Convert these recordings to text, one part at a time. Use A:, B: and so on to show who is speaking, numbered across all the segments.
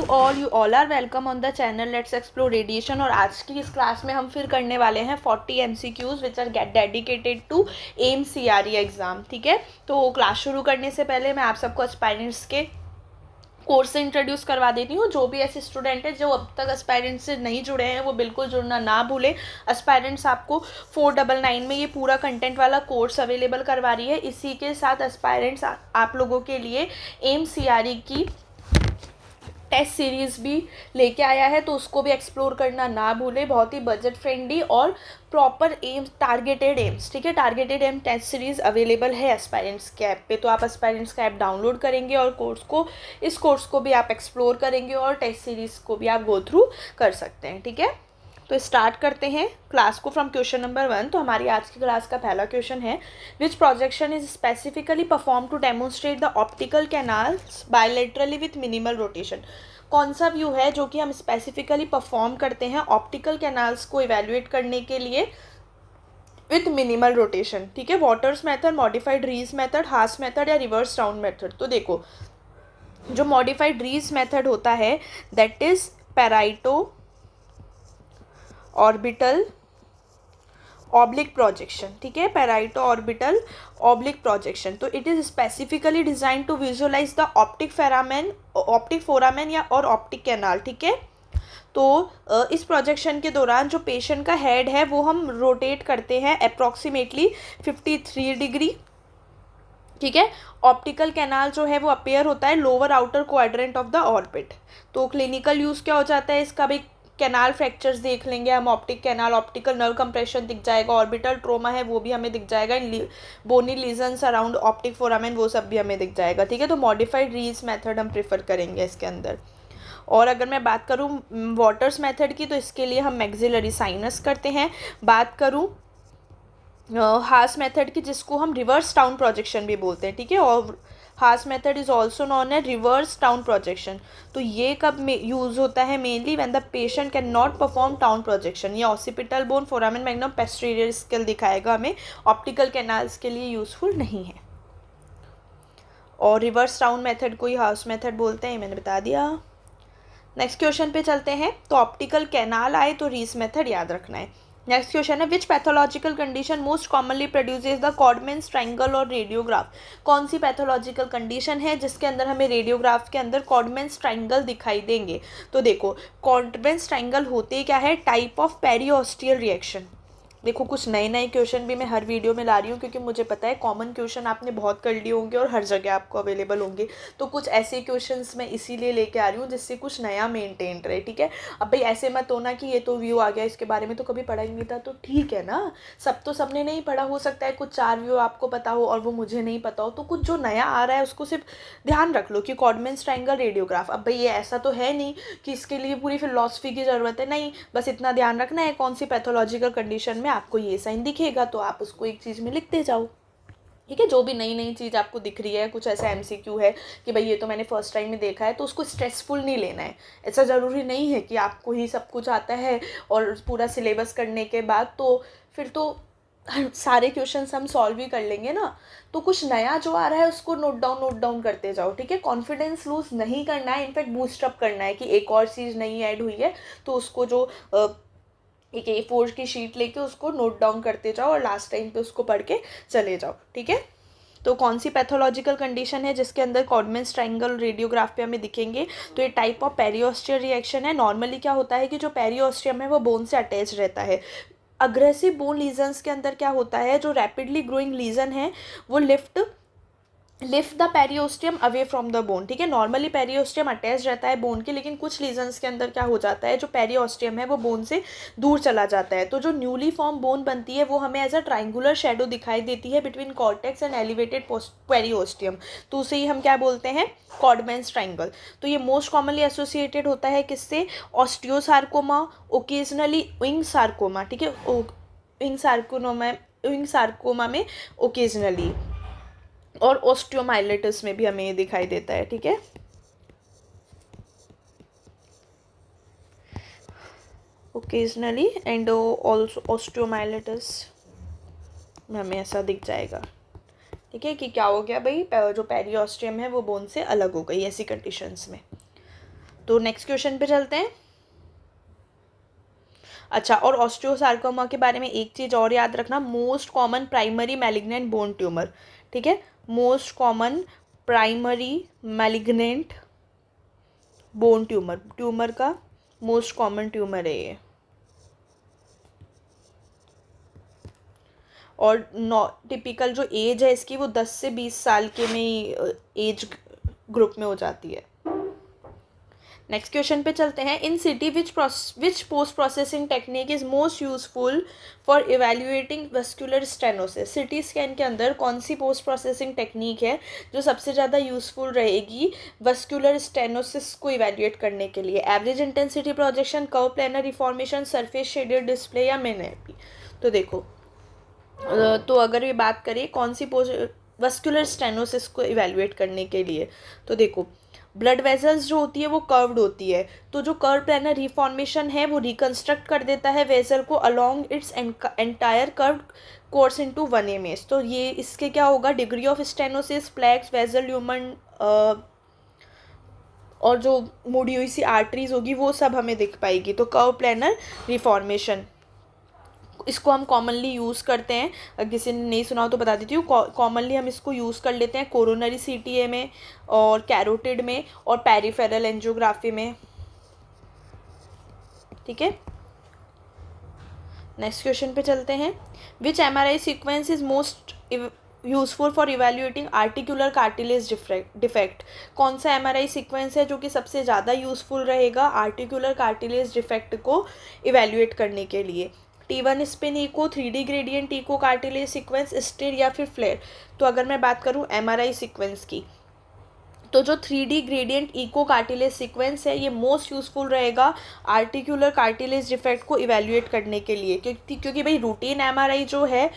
A: To all, you all are welcome on the channel let's explore radiation. और आज की इस क्लास में हम फिर करने वाले हैं 40 MCQs which are get dedicated to AIIMS CRE exam. ठीक है, तो क्लास शुरू करने से पहले मैं आप सबको एस्पायरेंट्स के कोर्स से इंट्रोड्यूस करवा देती हूँ। जो भी ऐसे स्टूडेंट है जो अब तक एस्पायरेंट्स से नहीं जुड़े हैं वो बिल्कुल जुड़ना ना भूलें। एस्पायरेंट्स आपको 499 में ये पूरा कंटेंट वाला कोर्स अवेलेबल करवा रही है। इसी के साथ एस्पायरेंट्स आप लोगों के लिए एम्स CRE की टेस्ट सीरीज़ भी लेके आया है, तो उसको भी एक्सप्लोर करना ना भूलें। बहुत ही बजट फ्रेंडली और प्रॉपर एम्स, टारगेटेड एम्स, ठीक है, targeted aim test series available है एस्पायरेंट्स के ऐप पे। तो आप एस्पायरेंट्स का ऐप डाउनलोड करेंगे और इस कोर्स को भी आप एक्सप्लोर करेंगे और टेस्ट सीरीज़ को भी आप गो थ्रू कर सकते हैं। ठीक है, तो स्टार्ट करते हैं क्लास को फ्रॉम क्वेश्चन नंबर 1। तो हमारी आज की क्लास का पहला क्वेश्चन है, which projection is specifically perform to demonstrate the optical canals bilaterally with minimal rotation. कौन सा व्यू है जो कि हम स्पेसिफिकली परफॉर्म करते हैं ऑप्टिकल कैनाल्स को इवेल्युएट करने के लिए विथ मिनिमल रोटेशन। ठीक है, Waters method, modified Rhese method, Haas method या रिवर्स राउंड मेथड। तो देखो, जो मॉडिफाइड रीज मेथड होता है that is parieto orbital oblique projection. ठीक है, पेराइटो ऑर्बिटल ऑब्लिक प्रोजेक्शन। तो it is specifically design to visualise the optic foramen या और ऑप्टिक कैनाल। ठीक है, तो इस प्रोजेक्शन के दौरान जो पेशेंट का हेड है वो हम रोटेट करते हैं अप्रॉक्सीमेटली 53 डिग्री। ठीक है, ऑप्टिकल कैनाल जो है वो अपेयर होता है lower outer quadrant of the orbit. तो क्लिनिकल यूज़ क्या हो जाता है इसका भी, कैनाल फ्रैक्चर्स देख लेंगे हम, optic canal, optical nerve compression दिख जाएगा, ऑर्बिटल ट्रोमा है वो भी हमें दिख जाएगा, बोनी लीजन्स अराउंड ऑप्टिक फोरामेन वो सब भी हमें दिख जाएगा। ठीक है, तो मॉडिफाइड रीज मेथड हम प्रेफर करेंगे इसके अंदर। और अगर मैं बात करूँ वाटर्स मेथड की, तो इसके लिए हम मैक्सिलरी साइनस करते हैं। बात करूँ हास मेथड की, जिसको हम रिवर्स टाउन प्रोजेक्शन भी बोलते हैं। ठीक है, और Haas method is also known as reverse Towne projection. तो ये कब यूज़ होता है, mainly when the patient can not perform Towne projection. ये occipital bone, foramen magnum, posterior scale दिखाएगा हमें, ऑप्टिकल कैनाल्स के लिए यूजफुल नहीं है। और रिवर्स टाउन मेथड को ही हाउस मेथड बोलते हैं, मैंने बता दिया। नेक्स्ट क्वेश्चन पे चलते हैं। तो ऑप्टिकल कैनाल आए तो रीस मेथड याद रखना है। नेक्स्ट क्वेश्चन है, which pathological condition most commonly produces the Codman's triangle और रेडियोग्राफ। कौन सी पैथोलॉजिकल कंडीशन है जिसके अंदर हमें रेडियोग्राफ के अंदर कॉडमैन्स ट्रायंगल दिखाई देंगे। तो देखो, कॉडमैन्स ट्रायंगल होते क्या है, टाइप ऑफ पेरियोस्टियल रिएक्शन। देखो, कुछ नए नए क्वेश्चन भी मैं हर वीडियो में ला रही हूँ क्योंकि मुझे पता है कॉमन क्वेश्चन आपने बहुत कर लिए होंगे और हर जगह आपको अवेलेबल होंगे। तो कुछ ऐसे क्वेश्चंस मैं इसीलिए लेके आ रही हूँ जिससे कुछ नया मेंटेन रहे। ठीक है, अब भाई ऐसे मत होना कि ये तो व्यू आ गया, इसके बारे में तो कभी पढ़ा ही नहीं था। तो ठीक है ना, सबने नहीं पढ़ा, हो सकता है कुछ 4 व्यू आपको पता हो और वो मुझे नहीं पता हो। तो कुछ जो नया आ रहा है उसको सिर्फ ध्यान रख लो कि कॉडमैन्स ट्रायंगल, रेडियोग्राफ। अब भाई ये ऐसा तो है नहीं कि इसके लिए पूरी फिलॉसफी की ज़रूरत है, नहीं, बस इतना ध्यान रखना है कौन सी पैथोलॉजिकल कंडीशन में आपको ये साइन दिखेगा तो आप उसको एक चीज़ में लिखते जाओ। ठीक है, जो भी नई नई चीज़ आपको दिख रही है, कुछ ऐसा MCQ है कि भाई ये तो मैंने फर्स्ट टाइम में देखा है, तो उसको स्ट्रेसफुल नहीं लेना है। ऐसा ज़रूरी नहीं है कि आपको ही सब कुछ आता है और पूरा सिलेबस करने के बाद तो फिर तो सारे क्वेश्चंस हम सॉल्व ही कर लेंगे ना। तो कुछ नया जो आ रहा है उसको नोट डाउन करते जाओ। ठीक है, कॉन्फिडेंस लूज नहीं करना है, इनफैक्ट बूस्टअप करना है कि एक और चीज़ नई ऐड हुई है तो उसको जो एक A4 की शीट लेके उसको नोट डाउन करते जाओ और लास्ट टाइम पे उसको पढ़ के चले जाओ। ठीक है, तो कौन सी पैथोलॉजिकल कंडीशन है जिसके अंदर कॉडमैन्स ट्रायंगल रेडियोग्राफ पे हमें दिखेंगे। तो ये टाइप ऑफ पेरियोस्टियल रिएक्शन है। नॉर्मली क्या होता है कि जो पेरियोस्टियम है वो बोन से अटैच रहता है। अग्रेसिव बोन लीजन्स के अंदर क्या होता है, जो रैपिडली ग्रोइंग लीजन है वो lift the periosteum away from the bone. ठीक है, नॉर्मली पेरियोस्टियम अटैच रहता है बोन के, लेकिन कुछ लीजन्स के अंदर क्या हो जाता है, जो पेरियोस्टियम है वो बोन से दूर चला जाता है। तो जो न्यूली फॉर्म बोन बनती है वो हमें एज अ ट्राइंगुलर शेडो दिखाई देती है between cortex and elevated periosteum. तो उसे ही हम क्या बोलते हैं, कॉडमैन्स ट्रायंगल। तो ये मोस्ट कॉमनली एसोसिएटेड होता है किससे, ऑस्टियोसार्कोमा, ओकेजनली विंग सार्कोमा। ठीक है, विंग सार्कोमा में ओकेजनली, और ओस्टियोमाइलिटिस में भी हमें ये दिखाई देता है। ठीक है, ओकेजनली एंड ऑल्सो ओस्टियोमाइलिटिस में हमें ऐसा दिख जाएगा। ठीक है, कि क्या हो गया भाई, जो पेरियोस्टियम है वो बोन से अलग हो गई ऐसी कंडीशंस में। तो नेक्स्ट क्वेश्चन पे चलते हैं। अच्छा, और ऑस्टियोसार्कोमा के बारे में एक चीज़ और याद रखना, most common primary malignant bone tumour, ठीक है, most common primary malignant bone tumour, tumour का मोस्ट कॉमन ट्यूमर है ये। और टिपिकल जो एज है इसकी वो 10 से 20 साल के में एज ग्रुप में हो जाती है। नेक्स्ट क्वेश्चन पे चलते हैं। इन city which post processing technique is most useful for evaluating vascular stenosis. CT scan के अंदर कौन सी पोस्ट प्रोसेसिंग टेक्निक है जो सबसे ज़्यादा यूजफुल रहेगी वेस्कुलर स्टेनोसिस को इवेल्युएट करने के लिए? Average intensity projection, curve planar reformation, surface shaded display या मिनेपी? तो देखो, तो अगर ये बात करें कौन सी वेस्कुलर स्टेनोसिस को इवेल्युएट करने के लिए, तो देखो ब्लड वेजल्स जो होती है वो कर्व्ड होती है, तो जो कर्व प्लानर रिफॉर्मेशन है वो रिकंस्ट्रक्ट कर देता है वेजल को along its entire curve course into 1 mm। तो ये इसके क्या होगा, degree of stenosis, plaques, vessel lumen और जो मुड़ी हुई सी आर्टरीज होगी वो सब हमें दिख पाएगी। तो कर्व प्लानर रिफॉर्मेशन इसको हम कॉमनली यूज़ करते हैं, अगर किसी ने नहीं सुना हो तो बता देती हूँ। कॉमनली हम इसको यूज़ कर लेते हैं कोरोनरी सीटीए में और कैरोटिड में और पेरिफेरल एंजियोग्राफी में, ठीक है। नेक्स्ट क्वेश्चन पे चलते हैं। Which MRI sequence is most useful for evaluating articular cartilage defect? कौन सा एमआरआई सीक्वेंस है जो कि सबसे ज़्यादा यूजफुल रहेगा आर्टिकुलर कार्टिलेज डिफेक्ट को इवेल्युएट करने के लिए? T1 spin echo, 3D gradient echo, cartilage sequence, STIR या फिर फ्लेयर? तो अगर मैं बात करूं एमआरआई सीक्वेंस की, तो जो 3D gradient echo cartilage sequence है ये मोस्ट यूजफुल रहेगा आर्टिकुलर कार्टिलेज डिफेक्ट को इवेल्युएट करने के लिए, क्योंकि भाई रूटीन एमआरआई जो है,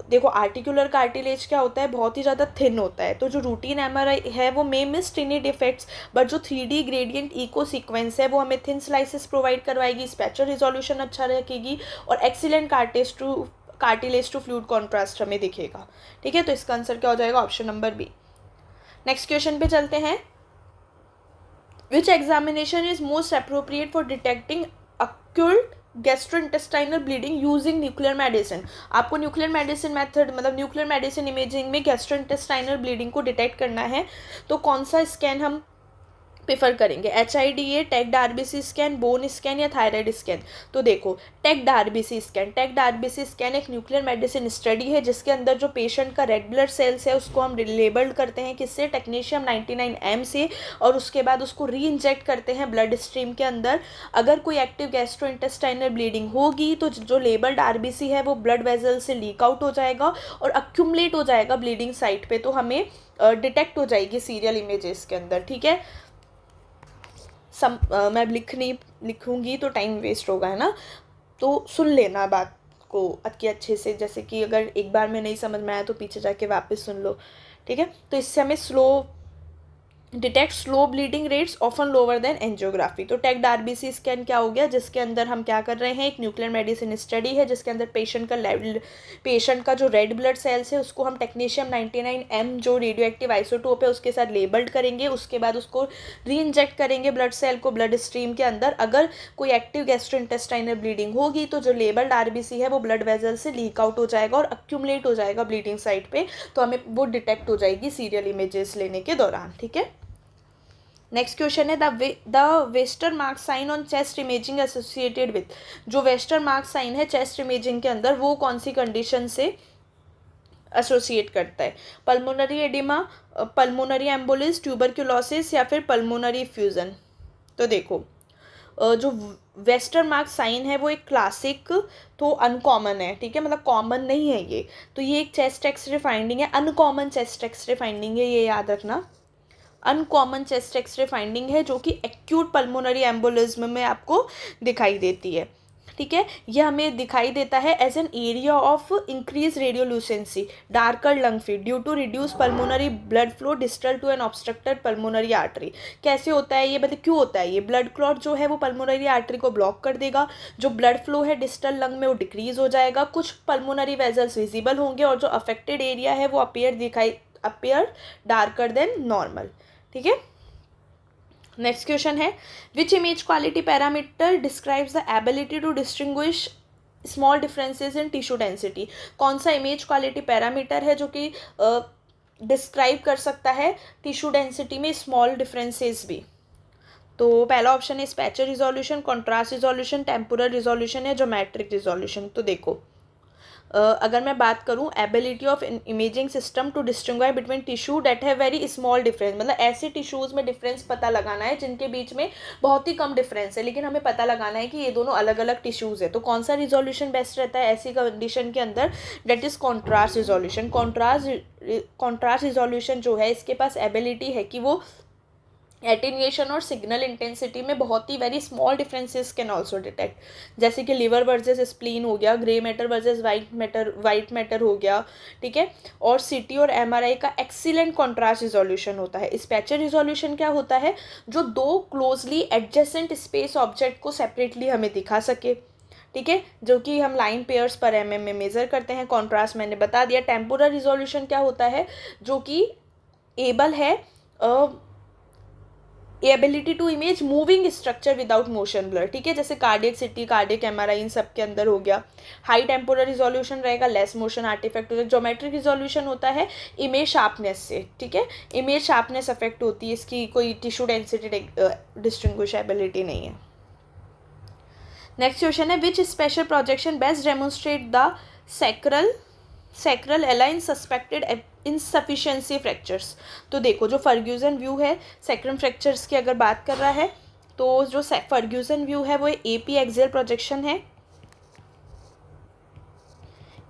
A: देखो आर्टिकुलर कार्टिलेज क्या होता है, बहुत ही ज़्यादा थिन होता है, तो जो रूटीन एमआरआई है वो मे मिस टिनी डिफेक्ट्स, बट जो 3D ग्रेडियंट इको सीक्वेंस है वो हमें थिन स्लाइसेस प्रोवाइड करवाएगी, स्पेक्चर रिजोल्यूशन अच्छा रखेगी और excellent cartilage to fluid contrast हमें दिखेगा, ठीक है। तो इसका आंसर क्या हो जाएगा, option number B. Next question पे चलते हैं। Which examination is most appropriate for detecting acute gastrointestinal bleeding using nuclear medicine? आपको न्यूक्लियर मेडिसिन मेथड मतलब न्यूक्लियर मेडिसिन इमेजिंग में गैस्ट्रोइंटेस्टाइनल ब्लीडिंग को डिटेक्ट करना है तो कौन सा स्कैन हम प्रेफर करेंगे? HIDA, tagged RBC scan, bone scan या थायराइड स्कैन? तो देखो tagged RBC scan, tagged RBC scan एक न्यूक्लियर मेडिसिन स्टडी है जिसके अंदर जो पेशेंट का रेड ब्लड सेल्स है उसको हम लेबल्ड करते हैं किससे, टेक्नीशियम 99M से, और उसके बाद उसको री इंजेक्ट करते हैं ब्लड स्ट्रीम के अंदर। अगर कोई एक्टिव गैस्ट्रोइंटेस्टाइनल ब्लीडिंग होगी तो जो लेबल्ड RBC है वो ब्लड वेजल से लीक आउट हो जाएगा और अक्यूमुलेट हो जाएगा ब्लीडिंग साइट पे, तो हमें डिटेक्ट हो जाएगी सीरियल इमेजेस के अंदर, ठीक है। मैं लिखूंगी तो टाइम वेस्ट होगा, है ना, तो सुन लेना बात को अच्छे से, जैसे कि अगर एक बार में नहीं समझ में आया तो पीछे जाके वापस सुन लो, ठीक है। तो इससे हमें detect slow bleeding rates often lower than angiography. तो टैग्ड RBC स्कैन क्या हो गया, जिसके अंदर हम क्या कर रहे हैं, एक न्यूक्लियर मेडिसिन स्टडी है जिसके अंदर पेशेंट का जो रेड ब्लड सेल्स है उसको हम टेक्नीशियम 99M जो रेडियो एक्टिव आइसोटोप है उसके साथ लेबल्ड करेंगे, उसके बाद उसको री इंजेक्ट करेंगे ब्लड सेल को ब्लड स्ट्रीम के अंदर। अगर कोई एक्टिव गैस्ट्रोइंटेस्टाइनल ब्लीडिंग होगी तो जो लेबल्ड RBC है वो ब्लड वेजल से लीक आउट हो जाएगा और अक्यूमुलेट हो जाएगा ब्लीडिंग साइट पे, तो हमें वो डिटेक्ट हो जाएगी सीरियल इमेजेस लेने के दौरान, ठीक है। नेक्स्ट क्वेश्चन है the Westermark sign on chest imaging associated with? जो वेस्टर मार्क साइन है चेस्ट इमेजिंग के अंदर वो कौन सी कंडीशन से एसोसिएट करता है? पल्मोनरी एडिमा, पल्मोनरी एम्बोलिस, ट्यूबरक्यूलोसिस या फिर पल्मोनरी फ्यूजन? तो देखो जो वेस्टर मार्क साइन है वो एक क्लासिक तो अनकॉमन है, ठीक है, मतलब कॉमन नहीं है ये, तो ये एक चेस्ट एक्सरे फाइंडिंग है, अनकॉमन चेस्ट एक्सरे फाइंडिंग है, ये याद रखना। अनकॉमन चेस्ट एक्सरे फाइंडिंग है जो कि एक्यूट पल्मोनरी एम्बोलिज्म में आपको दिखाई देती है, ठीक है। यह हमें दिखाई देता है as an area of increase radiolucency, darker lung field due to reduce pulmonary blood flow distal to an obstructed pulmonary artery. कैसे होता है ये, मतलब क्यों होता है ये? ब्लड क्लॉट जो है वो पल्मोनरी आर्टरी को ब्लॉक कर देगा, जो ब्लड फ्लो है डिस्टल लंग में वो डिक्रीज हो जाएगा, कुछ पल्मोनरी वेजल्स विजिबल होंगे और जो अफेक्टेड एरिया है वो अपियर डार्कर देन नॉर्मल, ठीक है। नेक्स्ट क्वेश्चन है which image quality parameter describes the ability to distinguish small differences in tissue density. कौन सा इमेज क्वालिटी पैरामीटर है जो कि डिस्क्राइब कर सकता है टिश्यू डेंसिटी में स्मॉल डिफरेंसेस भी। तो पहला ऑप्शन है spatial resolution, contrast resolution, temporal resolution या ज्योमेट्रिक रिजोल्यूशन। तो देखो अगर मैं बात करूं ability of imaging system to distinguish between tissue that है वेरी स्मॉल डिफरेंस, मतलब ऐसे टिश्यूज़ में डिफरेंस पता लगाना है जिनके बीच में बहुत ही कम डिफरेंस है, लेकिन हमें पता लगाना है कि ये दोनों अलग अलग टिश्यूज़ है। तो कौन सा रिजोल्यूशन बेस्ट रहता है ऐसी कंडीशन के अंदर? That is contrast resolution. Contrast resolution जो है इसके पास एबिलिटी है कि वो एटेन्यूएशन और सिग्नल इंटेंसिटी में बहुत ही very small differences can also detect, जैसे कि लिवर वर्सेस स्प्लीन हो गया, grey matter versus white matter हो गया, ठीक है। और सीटी और एमआरआई का एक्सीलेंट कॉन्ट्रास्ट रिजोल्यूशन होता है। स्पैचर रिजोल्यूशन क्या होता है? जो दो क्लोजली एडजेसेंट स्पेस ऑब्जेक्ट को सेपरेटली हमें दिखा सके, ठीक है, जो कि हम लाइन पेयर्स पर एमएम में मेजर करते हैं। कॉन्ट्रास्ट मैंने बता दिया। टेम्पोरल रिजोल्यूशन क्या होता है? जो कि एबल है ability to image moving structure without motion blur, ठीक है, जैसे कार्डियक सिटी, कार्डियक एमआरआई, इन सब के अंदर हो गया। हाई टेम्पोरल रिजोल्यूशन रहेगा, लेस मोशन आर्टिफैक्ट होता है। ज्योमेट्रिक रिजोल्यूशन होता है इमेज शार्पनेस से, ठीक है, इमेज शार्पनेस अफेक्ट होती है, इसकी कोई टिश्यू डेंसिटी डिस्टिंग्विशेबिलिटी नहीं है। नेक्स्ट क्वेश्चन है which special projection best demonstrate the sacral alae suspected insufficiency fractures. तो देखो जो फर्ग्यूसन व्यू है सैक्रम फ्रैक्चर्स की अगर बात कर रहा है, तो जो फर्ग्यूसन व्यू है वो एपी एक्सियल प्रोजेक्शन है।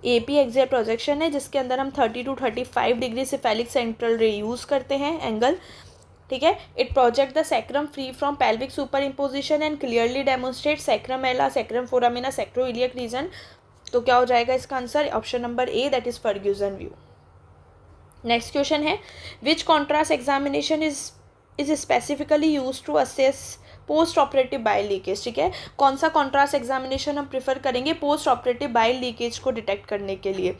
A: एपी एक्सियल प्रोजेक्शन है जिसके अंदर हम 30 to 35 degree cephalic central ray use करते हैं एंगल, ठीक है। It project the sacrum free from pelvic superimposition and clearly demonstrate sacrum ala, sacrum foramina, sacroiliac region. तो क्या हो जाएगा इसका answer? Option number A, that is Ferguson view. Next question है which contrast examination is specifically use to assess post operative bile leakage, ठीक है। कौन सा कॉन्ट्रास्ट एग्जामिनेशन हम प्रेफर करेंगे पोस्ट ऑपरेटिव बाइल लीकेज को डिटेक्ट करने के लिए?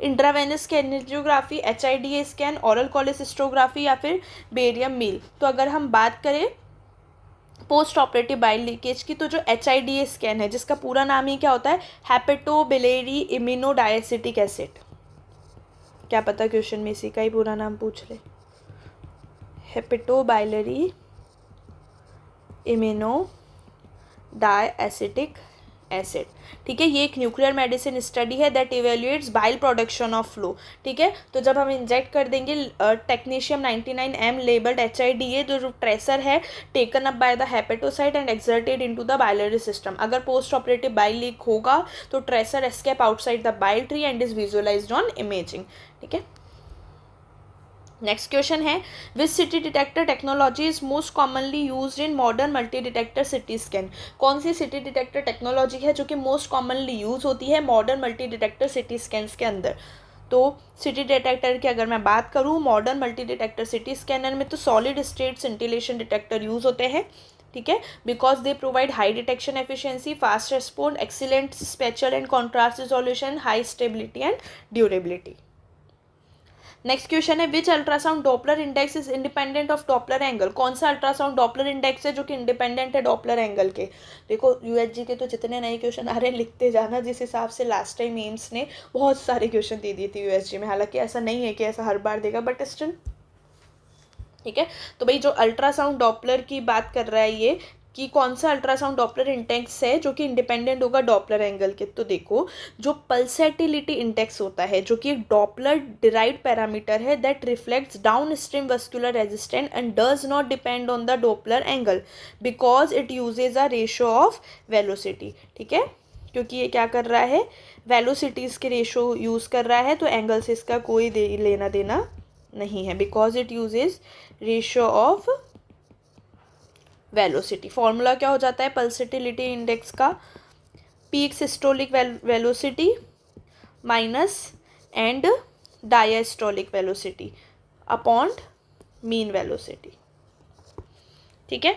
A: इंट्रावेनस स्कैनियोग्राफी, HIDA स्कैन, ओरल कोलेसिस्टोग्राफी या फिर बेरियम मील। तो अगर हम बात करें पोस्ट ऑपरेटिव बाइल लीकेज की, तो जो HIDA स्कैन है जिसका पूरा नाम ही क्या होता है? हेपेटोबिलेरी इम्यूनोडायसिटिक एसिड। क्या पता क्वेश्चन में इसी का ही पूरा नाम पूछ ले। हेपेटोबाइलरी इम्यूनोडायसिटिक एसिड, ठीक है। ये एक न्यूक्लियर मेडिसिन स्टडी है that evaluates bile production of flow, ठीक है। तो जब हम इंजेक्ट कर देंगे टेक्नीशियम 99M लेबल्ड HIDA जो ट्रेसर है taken up by the hepatocyte and exerted into the biliary system, अगर पोस्ट ऑपरेटिव बाइल लीक होगा तो tracer escape outside the bile tree and is visualised on imaging, ठीक है। Next question है which city detector technology is most commonly used in modern multi detector CT scan. कौन सी city detector technology है जो कि most commonly use होती है modern multi detector city scans के अंदर? तो सिटी डिटेक्टर की अगर मैं बात करूँ modern multi detector CT scanner में तो solid state scintillation detector use होते हैं, ठीक है, because they provide high detection efficiency, fast respond, excellent spatial and contrast resolution, high stability and durability. Next question है which ultrasound Doppler index is independent of Doppler angle. कौन सा ultrasound Doppler index है जो कि independent है Doppler angle के? देखो USG के तो जितने नए क्वेश्चन आ रहे हैं लिखते जाना, जिस हिसाब से लास्ट टाइम एम्स ने बहुत सारे क्वेश्चन दे दिए थे USG में, हालांकि ऐसा नहीं है कि ऐसा हर बार देगा, बट स्टिल, ठीक है। तो भाई जो अल्ट्रासाउंड डॉपलर की बात कर रहा है ये कि कौन सा अल्ट्रासाउंड डॉपलर इंडेक्स है जो कि इंडिपेंडेंट होगा डॉपलर एंगल के? तो देखो जो पल्सेटिलिटी इंडेक्स होता है जो कि एक डॉपलर डिराइव्ड पैरामीटर है that reflects down stream vascular resistance and does not depend on the Doppler angle because it uses a ratio of velocity, ठीक है, क्योंकि ये क्या कर रहा है वेलोसिटीज़ के रेशो यूज़ कर रहा है, तो एंगल से इसका कोई लेना देना नहीं है, because it uses ratio of velocity. Formula क्या हो जाता है पल्सेटिलिटी इंडेक्स का? Peak systolic velocity minus and diastolic velocity upon mean velocity, ठीक है।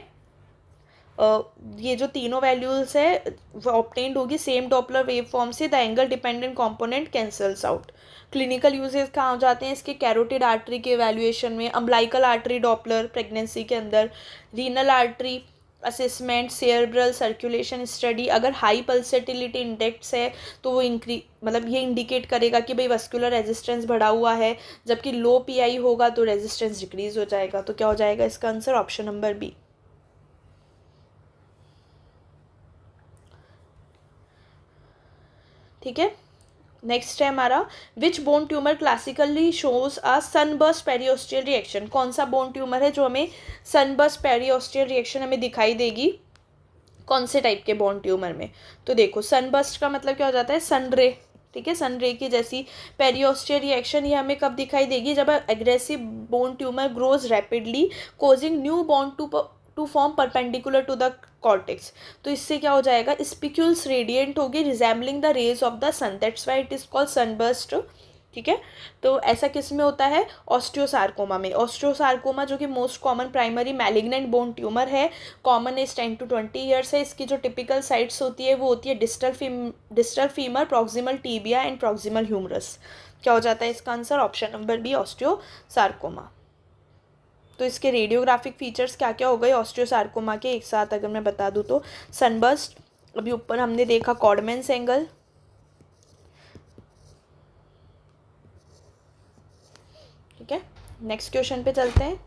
A: ये जो तीनों वैल्यूज है वो ऑब्टेन्ड होगी सेम डॉपलर वेव फॉर्म से, the angle dependent component cancels out. Clinical uses कहाँ हो जाते हैं इसके, कैरोटिड आर्टरी के एवेल्युएशन में, अम्बलाइकल आर्टरी डॉपलर प्रेगनेंसी के अंदर, renal artery assessment, cerebral circulation study. अगर हाई पल्सेटिलिटी इंडेक्स है तो वो मतलब ये इंडिकेट करेगा कि भाई वस्कुलर रेजिस्टेंस बढ़ा हुआ है, जबकि लो पीआई होगा तो रेजिस्टेंस डिक्रीज हो जाएगा। तो क्या हो जाएगा इसका आंसर, ऑप्शन नंबर बी। ठीक है, नेक्स्ट है हमारा, which bone tumour classically shows a sunburst periosteal reaction. कौन सा बोन ट्यूमर है जो हमें सनबर्स्ट पेरियोस्टियल रिएक्शन हमें दिखाई देगी, कौन से टाइप के बोन ट्यूमर में। तो देखो सनबर्स्ट का मतलब क्या हो जाता है, सन रे, ठीक है, सन रे की जैसी पेरियोस्टियल रिएक्शन ये हमें कब दिखाई देगी, जब aggressive bone tumour grows rapidly causing new bone to form perpendicular to the cortex. तो इससे क्या हो जाएगा, स्पिक्यूल्स रेडिएंट होगी resembling the rays of the sun, that's why it is called sunburst. ठीक है, तो ऐसा किस में होता है, ऑस्टियोसार्कोमा में। ऑस्टियोसार्कोमा जो कि most common primary malignant bone tumour है, कॉमन एज 10 to 20 ईयर्स है। इसकी जो टिपिकल साइट्स होती है वो होती है distal femur, proximal tibia and proximal humerus. क्या हो जाता है इसका answer, option number B, osteosarcoma. तो इसके रेडियोग्राफिक फीचर्स क्या क्या हो गए ऑस्टियोसार्कोमा के, एक साथ अगर मैं बता दूँ तो, सनबर्स्ट, अभी ऊपर हमने देखा कॉडमैन्स एंगल, ठीक है। नेक्स्ट क्वेश्चन पे चलते हैं,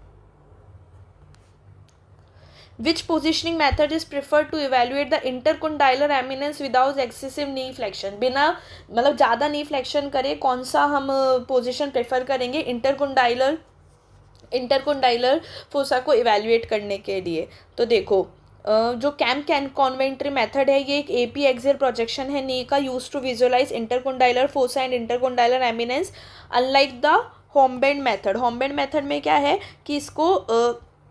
A: which positioning method is preferred to evaluate the intercondylar eminence without excessive knee flexion. बिना मतलब ज़्यादा नी फ्लेक्शन करे कौन सा हम पोजिशन प्रेफर करेंगे इंटरकोंडाइलर फोसा को इवेल्युएट करने के लिए। तो देखो जो कैन कॉन्वेंट्री मेथड है ये एक एपी एक्सियल प्रोजेक्शन है नी का, use to visualise intercondylar fossa and intercondylar eminence unlike the Holmblad method. Holmblad method में क्या है कि इसको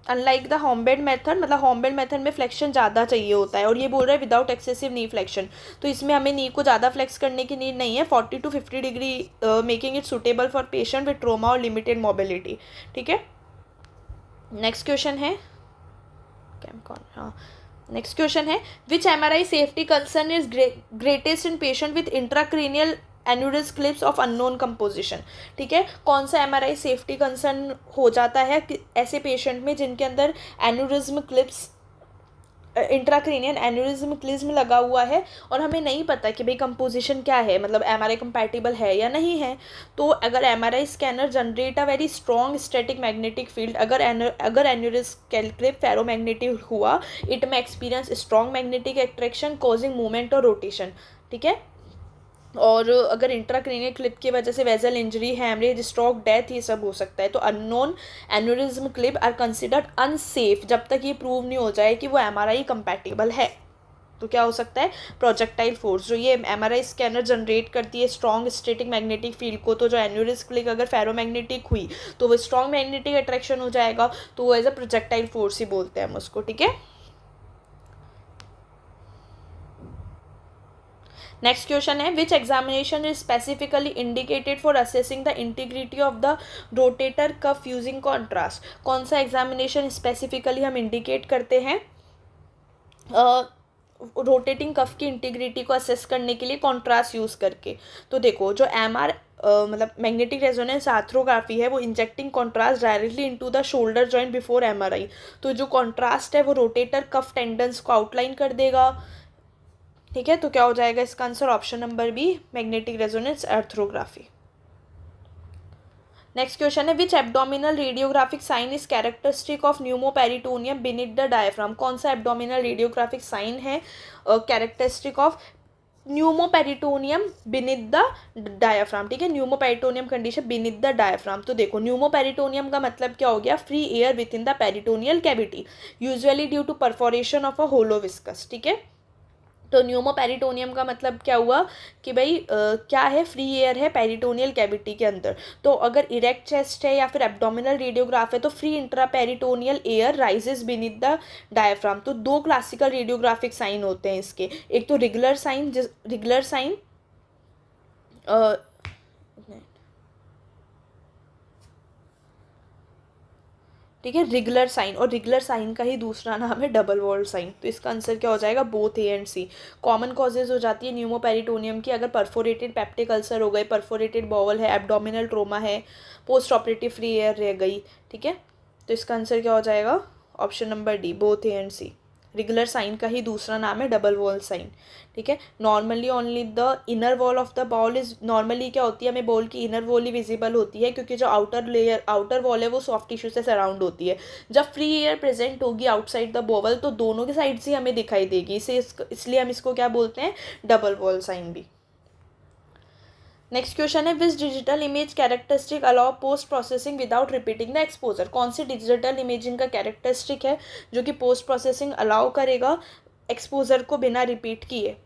A: अनलाइक द होमबेंड मेथड, मतलब होमबेंड मेथड में फ्लेक्शन ज़्यादा चाहिए होता है, और ये बोल रहा है विदाउट एक्सेसिव नी फ्लेक्शन। तो इसमें हमें नी को ज़्यादा फ्लेक्स करने की नीड नहीं है, 40 to 50 degree, making it suitable for patient with trauma और लिमिटेड मोबिलिटी। ठीक है, नेक्स्ट क्वेश्चन है नेक्स्ट क्वेश्चन है, which MRI safety concern is greatest in patient with intracranial aneurysm clips of unknown composition. ठीक है, कौन सा एमआरआई सेफ्टी कंसर्न हो जाता है कि ऐसे पेशेंट में जिनके अंदर एन्यूरिज्म क्लिप्स, इंट्राक्रेनियल एन्यूरिज्म क्लिज्म लगा हुआ है और हमें नहीं पता कि भाई कंपोजिशन क्या है, मतलब एमआरआई कंपैटिबल है या नहीं है। तो अगर MRI scanner generate a very strong static magnetic field, अगर एन्यूरिज्म क्लिप फेरोमैग्नेटिक हुआ, it may experience strong magnetic attraction causing movement और रोटेशन। ठीक है, और अगर इंट्राक्रेनियल क्लिप की वजह से vessel injury, haemorrhage, stroke, death, ये सब हो सकता है। तो unknown aneurysm clip are considered unsafe जब तक ये प्रूव नहीं हो जाए कि वो एमआरआई कंपैटिबल है। तो क्या हो सकता है, प्रोजेक्टाइल फोर्स, जो ये एमआरआई स्कैनर जनरेट करती है स्ट्रॉन्ग स्टैटिक मैग्नेटिक फील्ड को, तो जो एन्यूरिज्म क्लिप अगर फेरोमैग्नेटिक हुई तो वो स्ट्रॉन्ग मैग्नेटिक अट्रैक्शन हो जाएगा, तो वो एज अ प्रोजेक्टाइल फोर्स ही बोलते हैं हम उसको। ठीक है, नेक्स्ट क्वेश्चन है, which examination is specifically indicated for assessing the integrity of the rotator cuff using contrast. कौन सा एग्जामिनेशन स्पेसिफिकली हम इंडिकेट करते हैं रोटेटिंग कफ की इंटीग्रिटी को असेस करने के लिए कॉन्ट्रास्ट यूज़ करके। तो देखो जो मतलब मैग्नेटिक रेजोनेंस आर्थ्रोग्राफी है वो injecting contrast directly into the shoulder joint before MRI. तो जो कॉन्ट्रास्ट है वो रोटेटर कफ टेंडन्स को आउटलाइन कर देगा। ठीक है, तो क्या हो जाएगा इसका answer, option number B, magnetic resonance arthrography. Next question है, which abdominal radiographic sign is characteristic of pneumoperitoneum beneath the diaphragm. कौन सा एब्डोमिनल रेडियोग्राफिक साइन है characteristic of pneumoperitoneum beneath the diaphragm. ठीक है, pneumoperitoneum condition beneath the diaphragm. तो देखो pneumoperitoneum का मतलब क्या हो गया, free air within the peritoneal cavity usually due to perforation of a hollow viscus. ठीक है, तो न्यूमोपेरिटोनियम का मतलब क्या हुआ कि भाई क्या है, फ्री एयर है पेरिटोनियल कैविटी के अंदर। तो अगर इरेक्ट चेस्ट है या फिर एब्डोमिनल रेडियोग्राफ है तो free intraperitoneal air rises beneath the diaphragm. तो दो क्लासिकल रेडियोग्राफिक साइन होते हैं इसके, एक तो रिगुलर साइन ठीक है, रेगुलर साइन, और रेगुलर साइन का ही दूसरा नाम है डबल वॉल्ड साइन। तो इसका आंसर क्या हो जाएगा, both A and C. Common causes हो जाती है न्यूमोपेरिटोनियम की, अगर परफोरेटेड पेप्टिक अल्सर हो गए, परफोरेटेड बॉवल है, एब्डोमिनल ट्रोमा है, पोस्ट ऑपरेटिव फ्री एयर रह गई। ठीक है, तो इसका आंसर क्या हो जाएगा, option number D, both A and C. Regular sign का ही दूसरा नाम है डबल वॉल साइन। ठीक है, normally only the inner wall of the bowel is, normally क्या होती है, हमें बॉल की इनर वॉल ही विजिबल होती है, क्योंकि जो आउटर लेयर, आउटर वॉल है वो सॉफ्ट टिश्यू से सराउंड होती है। जब फ्री एयर प्रेजेंट होगी आउटसाइड द बॉवल तो दोनों के साइड से हमें दिखाई देगी, इसलिए हम इसको क्या बोलते हैं, डबल वॉल साइन भी। नेक्स्ट क्वेश्चन है, which digital image characteristic allow post processing without repeating the exposure. कौन सी डिजिटल इमेजिंग का कैरेक्टरिस्टिक है जो कि पोस्ट प्रोसेसिंग अलाउ करेगा एक्सपोजर को बिना रिपीट किए।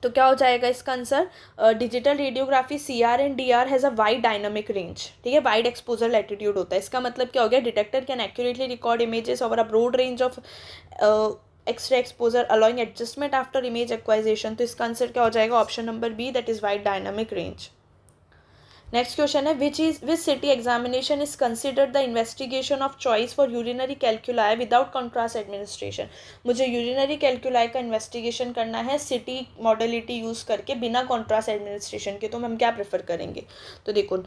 A: तो क्या हो जाएगा इसका answer, digital radiography CR and DR has a wide dynamic range. ठीक है, वाइड एक्सपोजर लैटिट्यूड होता है। इसका मतलब क्या हो गया, detector can accurately record images over a broad range of X ray exposure allowing adjustment after image acquisition. तो इसका आंसर क्या हो जाएगा, option number B, that is wide dynamic range. Next question है, which CT examination is considered the investigation of choice for urinary calculi without contrast administration. मुझे urinary calculi का investigation करना है सिटी मॉडलिटी यूज़ करके बिना contrast administration के, तो हम क्या प्रेफर करेंगे। तो देखो,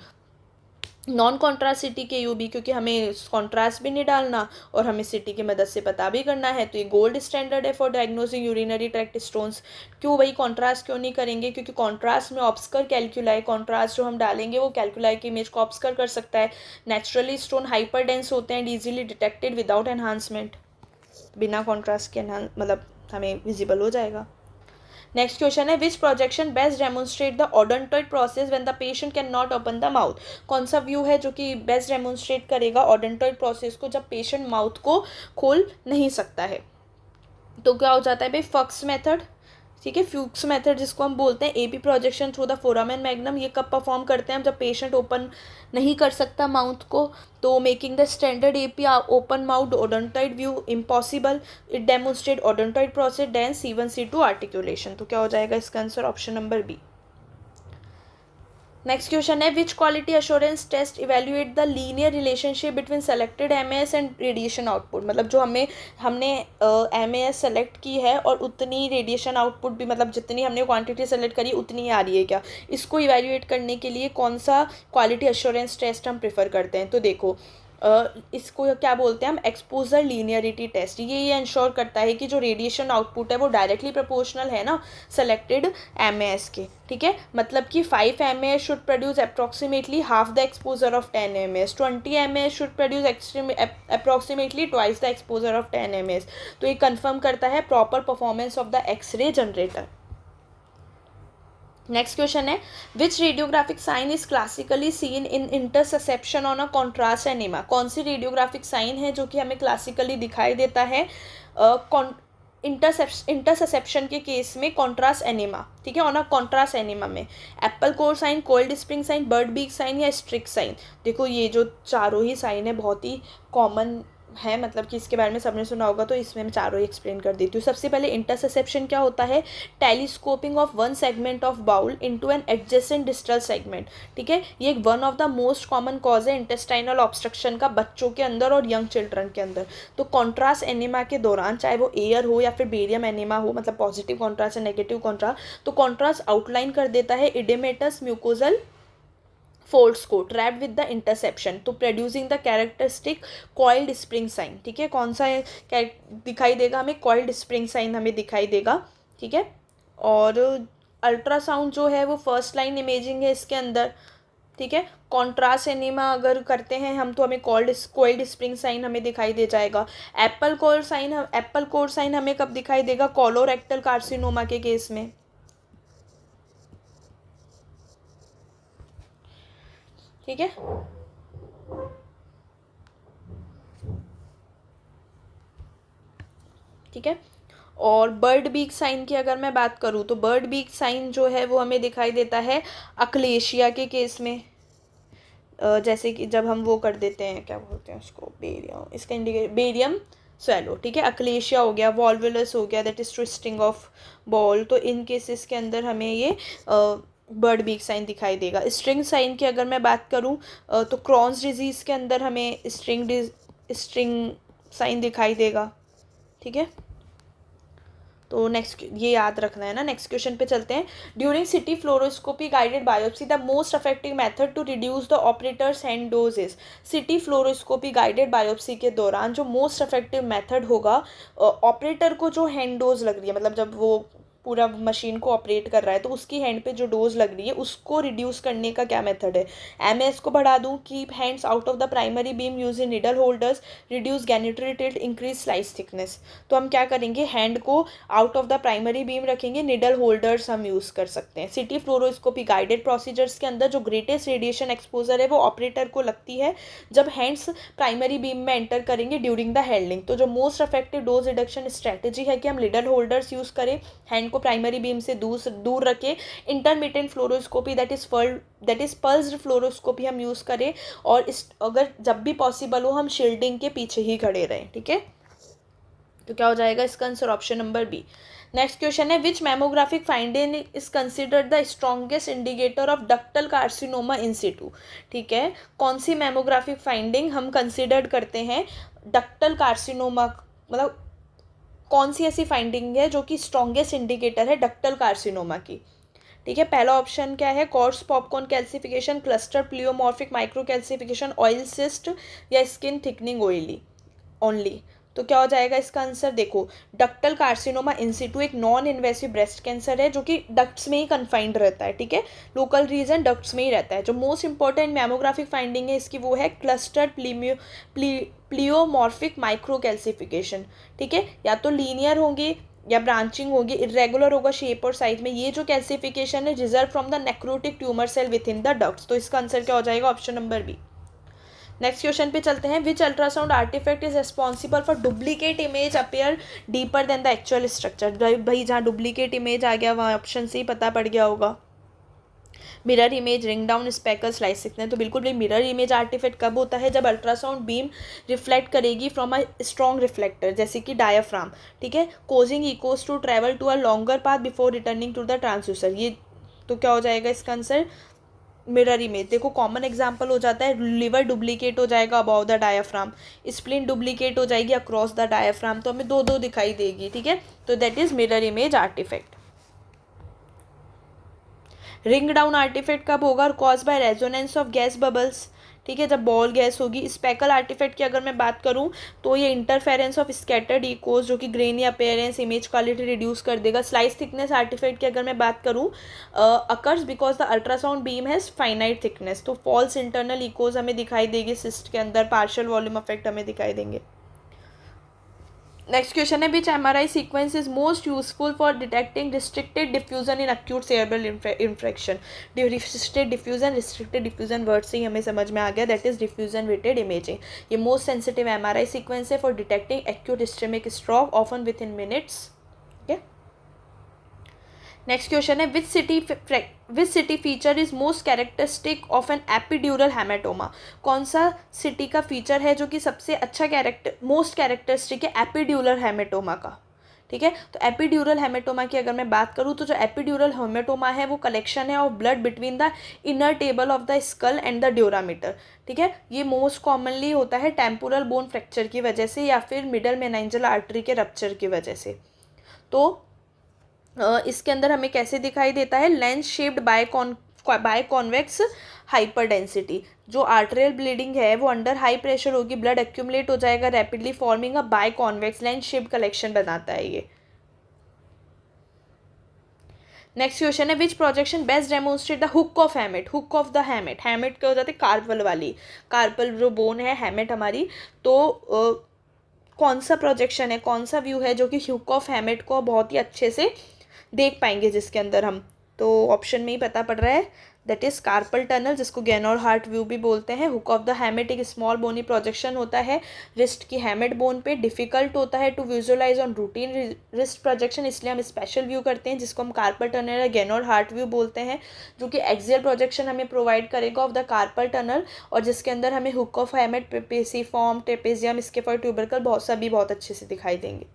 A: नॉन कॉन्ट्रास्ट सिटी के यू भी, क्योंकि हमें कॉन्ट्रास्ट भी नहीं डालना और हमें सिटी की मदद से पता भी करना है, तो ये गोल्ड स्टैंडर्ड है for diagnosing urinary tract stones. क्यों भाई कॉन्ट्रास्ट क्यों नहीं करेंगे, क्योंकि कॉन्ट्रास्ट में ऑब्स्कर कैलकुलाई, कॉन्ट्रास्ट जो हम डालेंगे वो कैलकुलाई की इमेज को ऑब्स्कर कर सकता है। नेचुरली स्टोन हाइपर डेंस होते हैं and easily detected without enhancement, बिना कॉन्ट्रास्ट के मतलब हमें विजिबल हो जाएगा। नेक्स्ट क्वेश्चन है, which projection best demonstrate the odontoid process when the patient can not open the mouth. कौन सा व्यू है जो कि बेस्ट डेमोन्स्ट्रेट करेगा ओडोंटॉइड प्रोसेस को जब पेशेंट माउथ को खोल नहीं सकता है। तो क्या हो जाता है भाई, फक्स मेथड। ठीक है, फ्यूक्स मेथड जिसको हम बोलते हैं, AP projection through the foramen magnum, ये कब परफॉर्म करते हैं हम, जब पेशेंट ओपन नहीं कर सकता माउथ को। तो making the standard AP open mouth odontoid view impossible, it demonstrate odontoid process then C1 C2 articulation. तो क्या हो जाएगा इसका answer, option number B. Next question है, which quality assurance test evaluate the linear relationship between selected MAS and radiation output. मतलब जो हमने MAS select की है और उतनी रेडिएशन आउटपुट भी, मतलब जितनी हमने क्वांटिटी सेलेक्ट करी उतनी आ रही है क्या, इसको इवेल्युएट करने के लिए कौन सा क्वालिटी अश्योरेंस टेस्ट हम प्रेफर करते हैं। तो देखो, इसको क्या बोलते हैं हम, एक्सपोजर लीनियरिटी टेस्ट। ये इंश्योर करता है कि जो रेडिएशन आउटपुट है वो डायरेक्टली प्रोपोर्शनल है ना सेलेक्टेड MAS के। ठीक है, मतलब कि 5 MAS should produce approximately half the exposure of 10 MAS, 20 MAS should produce approximately twice the exposure of 10 MAS। तो ये कंफर्म करता है proper performance of the X ray generator. Next question है, which radiographic sign is classically seen in intussusception on a contrast enema. कौन सी radiographic sign है जो कि हमें क्लासिकली दिखाई देता है इंटरसेप्शन के केस में कॉन्ट्रास्ट एनेमा। ठीक है, ऑन अ कॉन्ट्रास्ट एनेमा में apple core sign, cold spring sign, bird beak sign या स्ट्रिक साइन। देखो ये जो चारों ही साइन है बहुत ही कॉमन है, मतलब कि इसके बारे में सबने सुना होगा, तो इसमें मैं चारों ही एक्सप्लेन कर देती हूँ। सबसे पहले इंटरसेप्शन क्या होता है, telescoping of one segment of bowel into an adjacent distal segment. ठीक है, ये one of the most common cause है इंटेस्टाइनल ऑब्स्ट्रक्शन का बच्चों के अंदर और यंग चिल्ड्रन के अंदर। तो कॉन्ट्रास्ट एनेमा के दौरान, चाहे वो एयर हो या फिर बेरियम एनेमा हो, मतलब पॉजिटिव कॉन्ट्रास्ट या नेगेटिव कॉन्ट्रास्ट, तो कॉन्ट्रास्ट आउटलाइन कर देता है इडेमेटस म्यूकोजल फोल्ड्स को ट्रैप्ड विद द इंटरसेप्शन, तो producing the characteristic coiled spring sign. ठीक है, कौन सा दिखाई देगा हमें, कॉइल्ड स्प्रिंग साइन हमें दिखाई देगा। ठीक है, और अल्ट्रासाउंड जो है वो फर्स्ट लाइन इमेजिंग है इसके अंदर। ठीक है, कॉन्ट्रास्ट एनेमा अगर करते हैं हम तो हमें कॉइल्ड स्प्रिंग साइन हमें दिखाई दे जाएगा। एप्पल कोर साइन हमें कब दिखाई देगा, कोलोरेक्टल कार्सिनोमा के केस में। ठीक है, ठीक है, और बर्ड बीक साइन की अगर मैं बात करूँ तो बर्ड बीक साइन जो है वो हमें दिखाई देता है अक्लेशिया के केस में। जैसे कि जब हम वो कर देते हैं, क्या बोलते हैं उसको, बेरियम, इसका इंडिकेट बेरियम स्वेलो। ठीक है, अक्लेशिया हो गया, वॉल्वुलस हो गया, that is twisting of ball, तो इन केसेस के अंदर हमें ये बर्ड बीक साइन दिखाई देगा। स्ट्रिंग साइन की अगर मैं बात करूं तो क्रॉन्स डिजीज़ के अंदर हमें स्ट्रिंग साइन दिखाई देगा, ठीक है। तो नेक्स्ट ये याद रखना है ना। नेक्स्ट क्वेश्चन पे चलते हैं। During CT fluoroscopy guided biopsy the most effective method to reduce the operator's hand dose is. CT fluoroscopy guided biopsy के दौरान जो मोस्ट इफेक्टिव मेथड होगा, ऑपरेटर को जो हैंड डोज लग रही है, मतलब जब वो पूरा मशीन को ऑपरेट कर रहा है तो उसकी हैंड पे जो डोज लग रही है उसको रिड्यूस करने का क्या मेथड है। एमएस को बढ़ा दूँ, keep hands out of the primary beam use in needle holders, reduce gantry tilt, increase slice thickness. तो हम क्या करेंगे, हैंड को out of the primary beam रखेंगे, निडल होल्डर्स हम यूज़ कर सकते हैं। सिटी फ्लोरोस्कोपी गाइडेड प्रोसीजर्स के अंदर जो ग्रेटेस्ट रेडिएशन एक्सपोजर है वो ऑपरेटर को लगती है जब हैंड्स प्राइमरी बीम में एंटर करेंगे ड्यूरिंग द हैंडलिंग। तो जो most effective dose reduction strategy है कि हम निडल होल्डर्स यूज़ करें, हैंड को प्राइमरी बीम से दूर रखें, intermittent fluoroscopy that is pulsed fluoroscopy हम यूज़ करें, और इस अगर जब भी पॉसिबल हो हम शील्डिंग के पीछे ही खड़े रहें, ठीक है। तो क्या हो जाएगा इसका answer, option number B. Next question है, which mammographic finding is considered the strongest indicator of ductal carcinoma in situ. ठीक है, कौन सी मैमोग्राफिक फाइंडिंग हम कंसिडर्ड करते हैं डक्टल कार्सिनोमा, मतलब कौन सी ऐसी फाइंडिंग है जो कि स्ट्रॉन्गेस्ट इंडिकेटर है डक्टल कार्सिनोमा की। ठीक है, पहला ऑप्शन क्या है, coarse popcorn calcification, cluster pleomorphic microcalcification, oil cyst, या स्किन थिकनिंग ऑयली ओनली। तो क्या हो जाएगा इसका आंसर, देखो डक्टल कार्सिनोमा इंसिटू एक नॉन इन्वेसिव ब्रेस्ट कैंसर है जो कि डक्ट्स में ही कन्फाइंड रहता है, ठीक है, लोकल रीजन डक्ट्स में ही रहता है। जो मोस्ट इंपॉर्टेंट मैमोग्राफिक फाइंडिंग है इसकी वो है क्लस्टर प्लियोमॉर्फिक माइक्रो कैल्सिफिकेशन। ठीक है, या तो लीनियर होंगे या ब्रांचिंग होगी, इरेगुलर होगा शेप और साइज में। ये जो कैल्सिफिकेशन है result from the necrotic tumour cell within the ducts. तो इसका आंसर क्या हो जाएगा, option number B. Next question पे चलते हैं, which ultrasound artefact is responsible for duplicate image appear deeper than the actual structure. भाई जहाँ डुप्लीकेट इमेज आ गया वहाँ ऑप्शन से ही पता पड़ गया होगा। Mirror image, ring down, speckle, slice thickness. तो बिल्कुल भाई मिरर इमेज आर्टिफैक्ट कब होता है, जब अल्ट्रासाउंड बीम रिफ्लेक्ट करेगी फ्रॉम अ स्ट्रॉन्ग रिफ्लेक्टर जैसे कि डायाफ्राम, ठीक है, causing echoes to travel to a longer path before returning to the transducer. ये तो क्या हो जाएगा इसका आंसर, मिरर इमेज। देखो कॉमन एग्जांपल हो जाता है, लिवर डुप्लीकेट हो जाएगा above the diaphragm, spleen duplicate हो जाएगी अक्रॉस द डायाफ्राम, तो हमें दो दो दिखाई देगी, ठीक है, तो that is mirror image artifact. Ring down artifact कब होगा, caused by resonance of gas bubbles, ठीक है, जब बॉल गैस होगी। स्पेकल आर्टिफैक्ट की अगर मैं बात करूं तो ये इंटरफेरेंस ऑफ स्कैटर्ड इकोज जो कि granny appearance, image quality reduce कर देगा। स्लाइस थिकनेस आर्टिफैक्ट की अगर मैं बात करूं occurs because the ultrasound beam has finite thickness, तो फॉल्स इंटरनल इकोज हमें दिखाई देगी सिस्ट के अंदर, पार्शियल वॉल्यूम इफेक्ट हमें दिखाई देंगे। नेक्स्ट क्वेश्चन है, which MRI sequence is most useful for detecting restricted diffusion in acute cerebral infection. Restricted diffusion word से ही हमें समझ में आ गया, that is diffusion weighted imaging. ये मोस्ट सेंसिटिव एमआरआई सीक्वेंस है for detecting acute ischaemic stroke often within minutes. Next question है, which CT feature is most characteristic of an epidural haematoma. कौन सा सिटी का feature है जो कि सबसे अच्छा मोस्ट कैरेक्टरिस्टिक है एपिड्यूरल हेमेटोमा का। ठीक है, तो एपिड्यूरल हेमेटोमा की अगर मैं बात करूँ तो जो एपिड्यूरल हेमेटोमा है वो कलेक्शन है of blood between the inner table of the skull and the dura mater. ठीक है, ये मोस्ट कॉमनली होता है टेम्पोरल बोन फ्रैक्चर की वजह से या फिर मिडल मेनिंजियल आर्टरी के रप्चर की वजह से। तो इसके अंदर हमें कैसे दिखाई देता है, lens shaped biconvex hyperdensity. जो आर्टरियल ब्लीडिंग है वो अंडर हाई प्रेशर होगी, ब्लड एक्यूमुलेट हो जाएगा rapidly, forming a biconvex lens shaped collection बनाता है ये। नेक्स्ट क्वेश्चन है, which projection best demonstrate the hook of hamate. Hook of the hamate, hamate क्या हो जाते हैं, कार्पल वाली, कार्पल जो बोन है हैमेट हमारी, तो कौन सा प्रोजेक्शन है, कौन सा व्यू है जो कि हुक ऑफ हैमेट को बहुत ही अच्छे से देख पाएंगे जिसके अंदर हम, तो ऑप्शन में ही पता पड़ रहा है, दैट इज कार्पल टनल जिसको गैनोर हार्ट व्यू भी बोलते हैं। हुक ऑफ द हैमेट एक स्मॉल बोनी प्रोजेक्शन होता है रिस्ट की हैमेट बोन पे, डिफिकल्ट होता है to visualise on routine wrist projection, इसलिए हम स्पेशल व्यू करते हैं जिसको हम कार्पल टनल या गैनोर हार्ट व्यू बोलते हैं, जो कि एक्सियल प्रोजेक्शन हमें प्रोवाइड करेगा ऑफ द कार्पल टनल, और जिसके अंदर हमें hook of hamate, pisiform, trapezium, scaphoid, tubercle सभी बहुत अच्छे से दिखाई देंगे।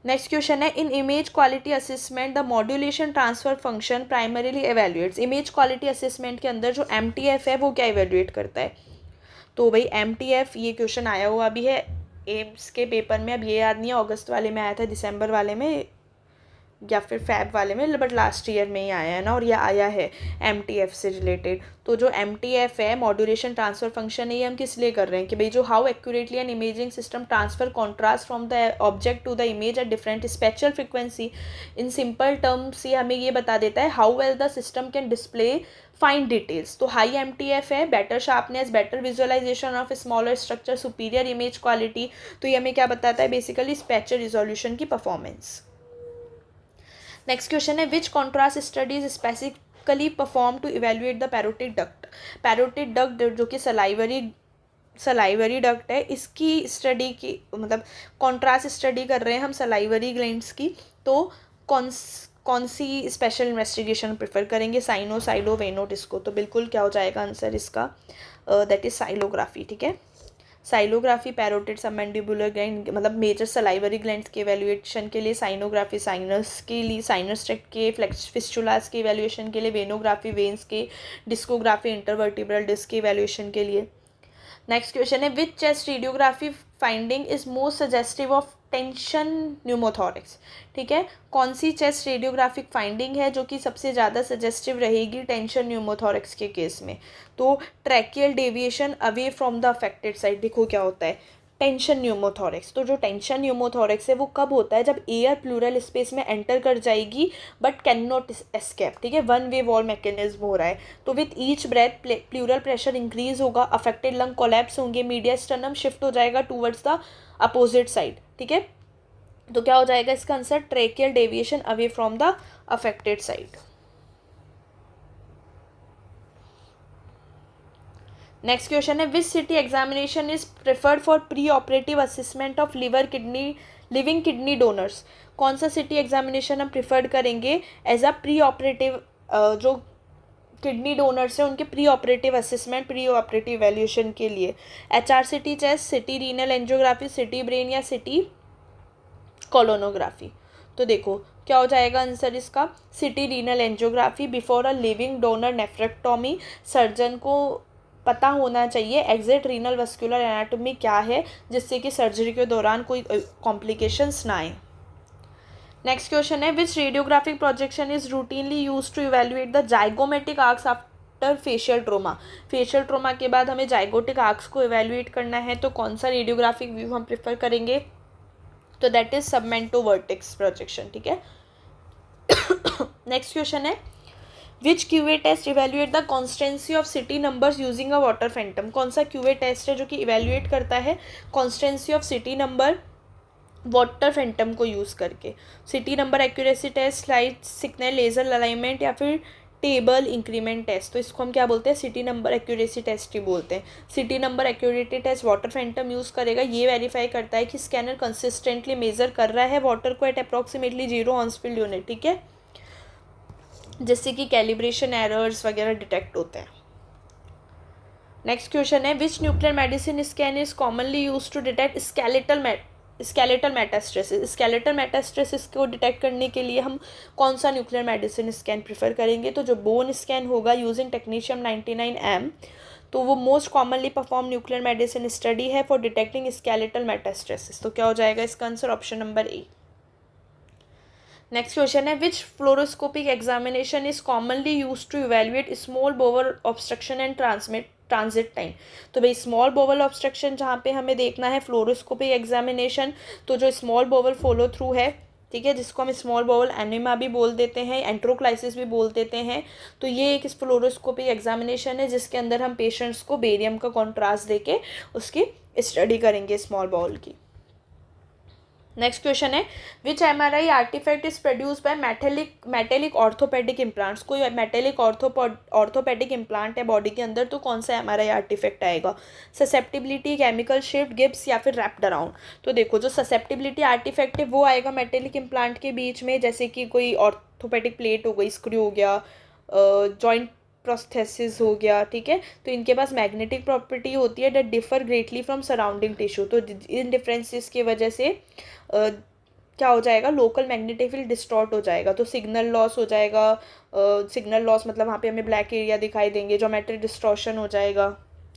A: नेक्स्ट क्वेश्चन है, in image quality assessment the modulation transfer function primarily evaluates. Image quality assessment के अंदर जो MTF है वो क्या एवेल्युएट करता है, तो भाई MTF ये क्वेश्चन आया हुआ भी है एम्स के पेपर में, अब ये याद नहीं है अगस्त वाले में आया था, दिसंबर वाले में या फिर फैब वाले में, बट लास्ट ईयर में ही आया है ना, और ये आया है MTF से रिलेटेड। तो जो MTF है मॉड्यूलेशन ट्रांसफर फंक्शन है, ये हम किस लिए कर रहे हैं कि भाई जो how accurately an imaging system transfer contrast from the object to the image at different spectral frequency. In simple terms ये हमें ये बता देता है how well the system can display fine details. तो हाई MTF है better sharpness, better visualisation of smaller structure, superior image quality. तो ये हमें क्या बताता है बेसिकली स्पेक्ट्रल रिजोल्यूशन की परफॉर्मेंस। नेक्स्ट क्वेश्चन है which contrast studies specifically perform to evaluate the parotid duct. Parotid duct जो कि सलाइवरी डक्ट है, इसकी स्टडी की मतलब कॉन्ट्रास्ट स्टडी कर रहे हैं हम सलाइवरी ग्लैंड्स की। तो कौन सी स्पेशल इन्वेस्टिगेशन प्रेफर करेंगे, साइनो, साइलो, वेनो, डिस्को। तो बिल्कुल क्या हो जाएगा आंसर इसका, दैट इज साइलोग्राफी। ठीक है, साइलोग्राफी पैरोटिड सबमैंडिबुलर ग्लैंड मतलब मेजर सलाइवरी ग्लैंड्स के इवैल्यूएशन के लिए, साइनोग्राफी साइनस के लिए, साइनस ट्रैक्ट के फिस्चुलास के इवैल्यूएशन के लिए, वेनोग्राफी वेन्स के, डिस्कोग्राफी इंटरवर्टिब्रल डिस्क के इवैल्यूएशन के लिए। नेक्स्ट क्वेश्चन है which chest radiography finding is most suggestive of tension pneumothorax. ठीक है, कौन सी चेस्ट रेडियोग्राफिक फाइंडिंग है जो कि सबसे ज़्यादा सजेस्टिव रहेगी टेंशन न्यूमोथोरिक्स के केस में। तो tracheal deviation away from the affected side. देखो क्या होता है टेंशन न्यूमोथोरिक्स। तो जो टेंशन न्यूमोथोरिक्स है वो कब होता है, जब एयर प्लूरल स्पेस में एंटर कर जाएगी बट कैन नॉट एस्केप। ठीक है, वन वे वॉल मैकेनिज्म हो रहा है। तो with each breath pleural pressure increase होगा, अफेक्टेड लंग कोलैप्स होंगे, मीडिया स्टर्नम शिफ्ट हो जाएगा टूवर्ड्स द अपोजिट साइड। ठीक है, तो क्या हो जाएगा इसका answer tracheal deviation away from the affected side. Next question है which CT examination is preferred for preoperative assessment of living kidney donors. कौन सा सिटी एग्जामिनेशन हम प्रिफर्ड करेंगे एज अ प्री ऑपरेटिव, जो किडनी डोनर्स हैं उनके preoperative assessment, preoperative evaluation के लिए। HRCT test, CT renal angiography, CT brain या सिटी कोलोनोग्राफी। तो देखो क्या हो जाएगा आंसर इसका city renal angiography. Before a living donor nephrectomy surgeon को पता होना चाहिए एग्जैक्ट रीनल वस्कुलर एनाटॉमी क्या है, जिससे कि सर्जरी के दौरान कोई कॉम्प्लिकेशंस ना आए। नेक्स्ट क्वेश्चन है which radiographic projection is routinely use to evaluate the zygomatic arches after facial trauma. Facial trauma के बाद हमें जाइगोटिक आर्क्स को इवेल्युएट करना है, तो कौन सा रेडियोग्राफिक व्यू हम प्रेफर करेंगे, तो that is submento vertex projection. ठीक है, नेक्स्ट क्वेश्चन है which QA test evaluate the constancy of CT numbers using a water phantom. कौन सा QA टेस्ट है जो कि इवेल्युएट करता है constancy of CT number water phantom को यूज़ करके। CT number accuracy test, slide signal, laser alignment या फिर टेबल इंक्रीमेंट टेस्ट। तो इसको हम क्या बोलते हैं सिटी नंबर एक्यूरेसी टेस्ट ही बोलते हैं। CT number accuracy test water phantom use करेगा, ये वेरीफाई करता है कि स्कैनर कंसिस्टेंटली मेजर कर रहा है वाटर को एट अप्रॉक्सीमेटली 0 ऑनस्फील्ड यूनिट। ठीक है, जिससे कि कैलिब्रेशन एरर्स वगैरह डिटेक्ट होते हैं। नेक्स्ट क्वेश्चन है which nuclear medicine scan is commonly use to detect skeletal metastasis. Skeletal metastasis को डिटेक्ट करने के लिए हम कौन सा न्यूक्लियर मेडिसिन स्कैन प्रेफर करेंगे, तो जो बोन स्कैन होगा यूजिंग टेक्नीशियम 99M, तो वो most commonly perform nuclear medicine study है फॉर डिटेक्टिंग स्केलेटल मेटास्ट्रेसिस। तो क्या हो जाएगा इसका answer option number A. Next question है which fluoroscopic examination is commonly use to evaluate small bowel obstruction and transit time. तो भाई स्मॉल बोवल ऑब्स्ट्रक्शन जहाँ पे हमें देखना है फ्लोरोस्कोपिक एग्जामिनेशन, तो जो स्मॉल बोवल फॉलो थ्रू है, ठीक है, जिसको हम स्मॉल बोवल एनीमा भी बोल देते हैं, एंट्रोक्लाइसिस भी बोल देते हैं। तो ये एक फ्लोरोस्कोपिक एग्जामिनेशन है जिसके अंदर हम पेशेंट्स को बेरियम का कॉन्ट्रास्ट देके उसकी स्टडी करेंगे स्मॉल बोवल की। नेक्स्ट क्वेश्चन है which MRI artifact is produce by metallic orthopaedic implants. कोई मेटेलिक ऑर्थोपेडिक इम्प्लांट है बॉडी के अंदर, तो कौन सा MRI आर्टिफैक्ट आएगा, ससेप्टिबिलिटी, केमिकल शिफ्ट, गिब्स या फिर रैप्ड अराउंड। तो देखो जो ससेप्टिबिलिटी आर्टिफैक्ट है वो आएगा मेटेलिक इम्प्लांट के बीच में, जैसे कि कोई ऑर्थोपेडिक प्लेट हो गई, स्क्रू हो गया, जॉइंट प्रोस्थेसिस हो गया। ठीक है, तो इनके पास मैग्नेटिक प्रॉपर्टी होती है that differ greatly from surrounding tissue. तो इन डिफरेंसेस की वजह से क्या हो जाएगा लोकल मैग्नेटिक फील्ड डिस्टॉर्ट हो जाएगा, तो सिग्नल लॉस हो जाएगा। सिग्नल लॉस मतलब वहाँ पे हमें ब्लैक एरिया दिखाई देंगे, ज्योमेट्रिक डिस्टॉर्शन हो जाएगा।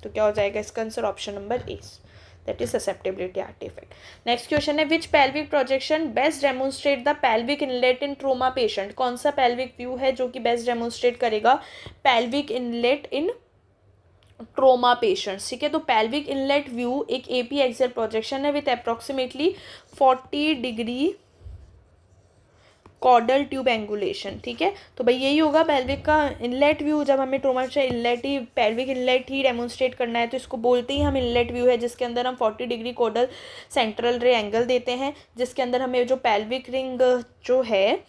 A: तो क्या हो जाएगा इसका answer option number A, that is susceptibility artefact. Next question है which pelvic projection best demonstrate the pelvic inlet in trauma patient. कौन सा पेल्विक व्यू है जो कि बेस्ट डेमोन्स्ट्रेट करेगा pelvic inlet in trauma patients. ठीक है, तो पेल्विक इनलेट व्यू एक एपी एक्सियल प्रोजेक्शन है with approximately 40 degree caudal tube angulation. ठीक है, तो भाई यही होगा पेल्विक का इनलेट व्यू. जब हमें ट्रोमा से इनलेट ही पेल्विक इनलेट ही डेमोन्स्ट्रेट करना है तो इसको बोलते ही हम इनलेट व्यू है, जिसके अंदर हम 40 डिग्री कॉर्डल सेंट्रल रे एंगल देते हैं, जिसके अंदर हमें जो पेल्विक रिंग जो है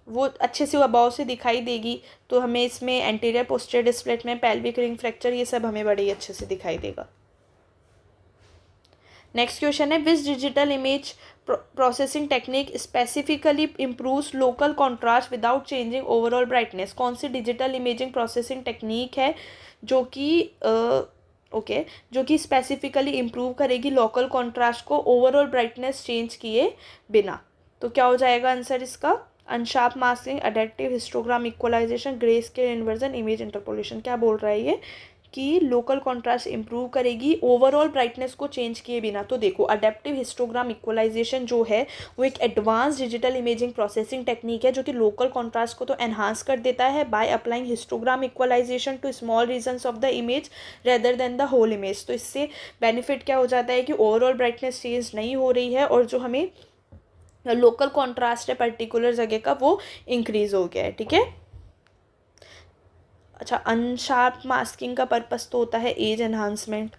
A: वो अच्छे से अबाव से दिखाई देगी. तो हमें इसमें anterior posterior displacement, pelvic ring fracture, ये सब हमें बड़े ही अच्छे से दिखाई देगा. नेक्स्ट क्वेश्चन है which digital image processing technique specifically improves local contrast without changing overall brightness. कौन सी डिजिटल इमेजिंग प्रोसेसिंग टेक्निक है जो कि जो कि स्पेसिफिकली इम्प्रूव करेगी लोकल कॉन्ट्रास्ट को ओवरऑल ब्राइटनेस चेंज किए बिना. तो क्या हो जाएगा आंसर इसका unsharp masking, adaptive histogram equalization, grey scale inversion, image interpolation. क्या बोल रहा है ये कि लोकल कॉन्ट्रास्ट इंप्रूव करेगी ओवरऑल ब्राइटनेस को चेंज किए बिना. तो देखो अडेप्टिव हिस्टोग्राम इक्वलाइजेशन जो है वो एक advance digital imaging processing technique है जो कि लोकल कॉन्ट्रास्ट को तो एनहांस कर देता है by applying histogram equalisation to small regions of the image rather than the whole image. तो इससे बेनिफिट क्या हो जाता है कि ओवरऑल ब्राइटनेस चेंज नहीं हो रही है और जो हमें लोकल कॉन्ट्रास्ट है पर्टिकुलर जगह का वो इंक्रीज हो गया है. ठीक है, अच्छा अनशार्प मास्किंग का पर्पस तो होता है एज एनहांसमेंट.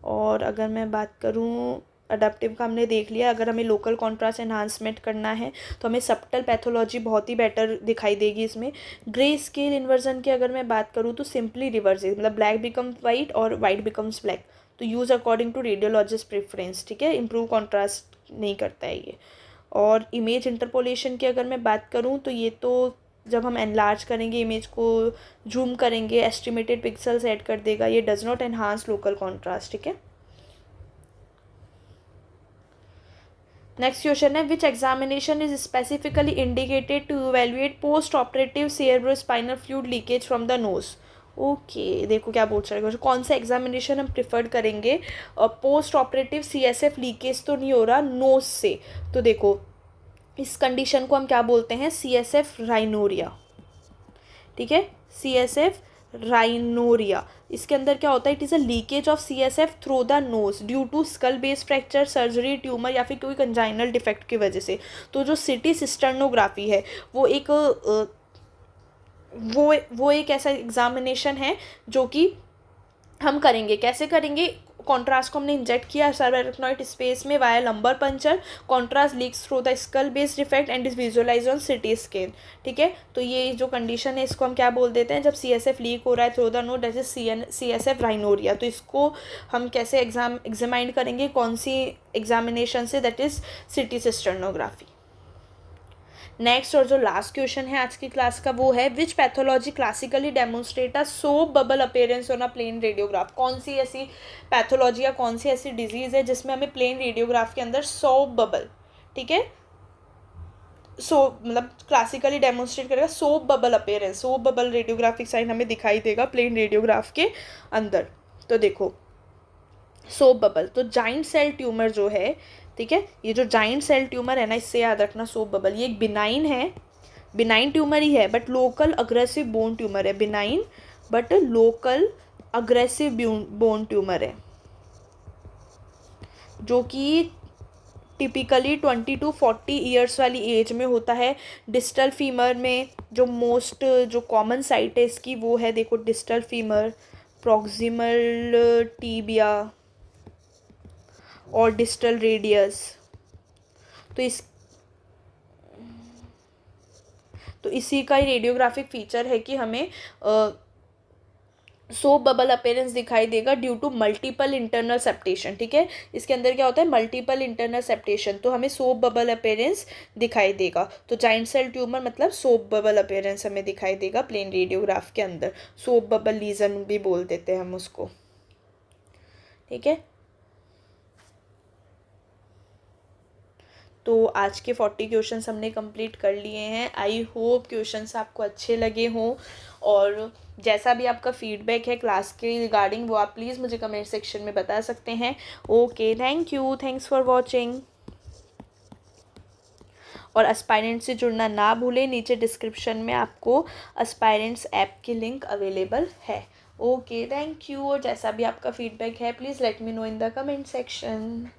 A: और अगर मैं बात करूँ अडेप्टिव का हमने देख लिया. अगर हमें लोकल कॉन्ट्रास्ट एनहांसमेंट करना है तो हमें सबटल पैथोलॉजी बहुत ही बेटर दिखाई देगी इसमें. ग्रे स्केल इन्वर्जन की अगर मैं बात करूँ तो सिंपली रिवर्स, मतलब ब्लैक बिकम वाइट और वाइट बिकम्स ब्लैक. तो use according to radiologist preference. ठीक है, इम्प्रूव कॉन्ट्रास्ट नहीं करता है ये. और इमेज इंटरपोलेशन की अगर मैं बात करूँ तो ये तो जब हम एनलार्ज करेंगे इमेज को, जूम करेंगे, एस्टिमेटेड पिक्सल्स ऐड कर देगा. ये does not enhance local contrast. ठीक है, नेक्स्ट क्वेश्चन है which examination is specifically indicated to evaluate postoperative cerebrospinal fluid leakage from the nose. Okay, देखो क्या बोल रहा है, कौन सा एग्जामिनेशन हम प्रिफर करेंगे. पोस्ट ऑपरेटिव CSF लीकेज तो नहीं हो रहा नोज से. तो देखो इस कंडीशन को हम क्या बोलते हैं CSF राइनोरिया. ठीक है, CSF राइनोरिया. इसके अंदर क्या होता है, it is a leakage of CSF through the nose due to skull base fracture, surgery, tumour या फिर कोई कंजाइनल डिफेक्ट की वजह से. तो जो सिटी सिस्टर्नोग्राफी है वो एक वो एक ऐसा एग्जामिनेशन है जो कि हम करेंगे. कैसे करेंगे, कॉन्ट्रास्ट को हमने इंजेक्ट किया सबएराक्नॉइड स्पेस में via lumbar puncture, contrast leaks through the skull base defect and is visualise on CT scan. ठीक है, तो ये जो कंडीशन है इसको हम क्या बोल देते हैं, जब CSF लीक हो रहा है through the node, that is CSF rhinorrhoea. तो इसको हम कैसे एग्जामाइन करेंगे, कौन सी एग्जामिनेशन से, दैट इज सिटी सिस्टर्नोग्राफी. नेक्स्ट और जो लास्ट क्वेश्चन है आज की क्लास का वो है which pathology classically demonstrate a soap bubble appearance on a plain radiograph. कौन सी ऐसी पैथोलॉजी या कौन सी ऐसी डिजीज़ है जिसमें हमें प्लेन रेडियोग्राफ के अंदर सोप बबल, ठीक है, मतलब क्लासिकली डेमोन्स्ट्रेट करेगा soap bubble appearance. Soap bubble radiographic sign हमें दिखाई देगा प्लेन रेडियोग्राफ के अंदर. तो देखो सोप बबल, तो जाइंट सेल ट्यूमर जो है, ठीक है, ये जो जाइंट सेल ट्यूमर है ना, इससे याद रखना सोप बबल ये एक बिनाइन है, बिनाइन ट्यूमर ही है but local aggressive bone tumour है. Benign but local aggressive bone tumour है जो कि टिपिकली 20 to 40 ईयर्स वाली एज में होता है. डिस्टल फीमर में जो मोस्ट जो कॉमन साइट है इसकी वो है, देखो डिस्टल फीमर, प्रॉक्सिमल टीबिया और डिस्टल रेडियस. तो इसी का ही रेडियोग्राफिक फीचर है कि हमें सोप बबल अपीयरेंस दिखाई देगा due to multiple internal septation. ठीक है, इसके अंदर क्या होता है, मल्टीपल इंटरनल सेप्टेशन, तो हमें सोप बबल अपीयरेंस दिखाई देगा. तो जाइंट सेल ट्यूमर मतलब सोप बबल अपीयरेंस हमें दिखाई देगा प्लेन रेडियोग्राफ के अंदर. सोप बबल लीजन भी बोल देते हैं हम उसको. ठीक है, तो आज के 40 क्वेश्चंस हमने कंप्लीट कर लिए हैं। आई होप क्वेश्चंस आपको अच्छे लगे हों, और जैसा भी आपका फीडबैक है क्लास के रिगार्डिंग वो आप प्लीज़ मुझे कमेंट सेक्शन में बता सकते हैं। Okay, thank you, thanks for watching. और एस्पायरेंट से जुड़ना ना भूलें, नीचे डिस्क्रिप्शन में आपको एस्पायरेंट्स ऐप की लिंक अवेलेबल है। Okay, thank you. और जैसा भी आपका फीडबैक है please let me know in the comment section.